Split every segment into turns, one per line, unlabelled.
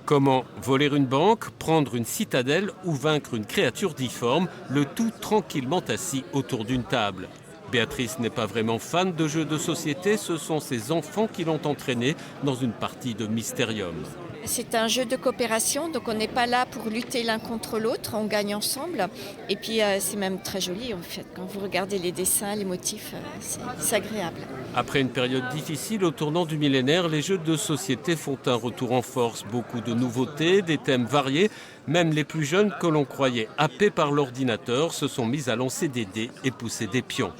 Comment voler une banque, prendre une citadelle ou vaincre une créature difforme, le tout tranquillement assis autour d'une table. Béatrice n'est pas vraiment fan de jeux de société, ce sont ses enfants qui l'ont entraînée dans une partie de Mysterium.
C'est un jeu de coopération, donc on n'est pas là pour lutter l'un contre l'autre, on gagne ensemble. Et puis c'est même très joli en fait, quand vous regardez les dessins, les motifs, c'est agréable.
Après une période difficile au tournant du millénaire, les jeux de société font un retour en force. Beaucoup de nouveautés, des thèmes variés. Même les plus jeunes que l'on croyait happés par l'ordinateur se sont mis à lancer des dés et pousser des pions.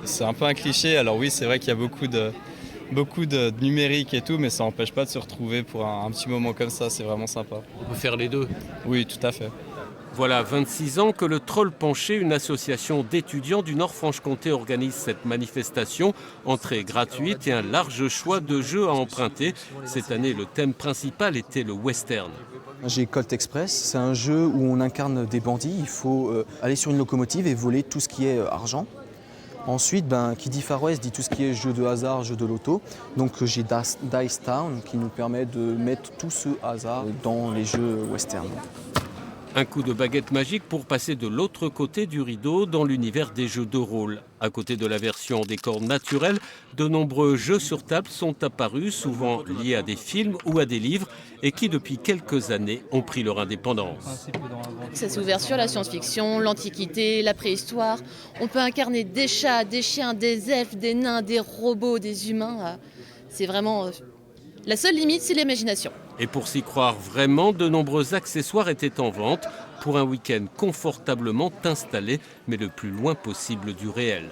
C'est un peu un cliché, alors oui, c'est vrai qu'il y a beaucoup de numérique et tout, mais ça n'empêche pas de se retrouver pour un petit moment comme ça, c'est vraiment sympa.
On peut faire les deux.
Oui, tout à fait.
Voilà 26 ans que le Troll Penché, une association d'étudiants du Nord-Franche-Comté, organise cette manifestation. Entrée gratuite et un large choix de jeux à emprunter. Cette année, le thème principal était le western.
J'ai Colt Express, c'est un jeu où on incarne des bandits. Il faut aller sur une locomotive et voler tout ce qui est argent. Ensuite, qui dit Far West dit tout ce qui est jeu de hasard, jeu de loto. Donc j'ai Dice Town qui nous permet de mettre tout ce hasard dans les jeux western.
Un coup de baguette magique pour passer de l'autre côté du rideau dans l'univers des jeux de rôle. À côté de la version en décor naturel, de nombreux jeux sur table sont apparus, souvent liés à des films ou à des livres, et qui depuis quelques années ont pris leur indépendance.
Ça s'est ouvert sur la science-fiction, l'Antiquité, la préhistoire. On peut incarner des chats, des chiens, des elfes, des nains, des robots, des humains. C'est vraiment... La seule limite, c'est l'imagination.
Et pour s'y croire vraiment, de nombreux accessoires étaient en vente pour un week-end confortablement installé, mais le plus loin possible du réel.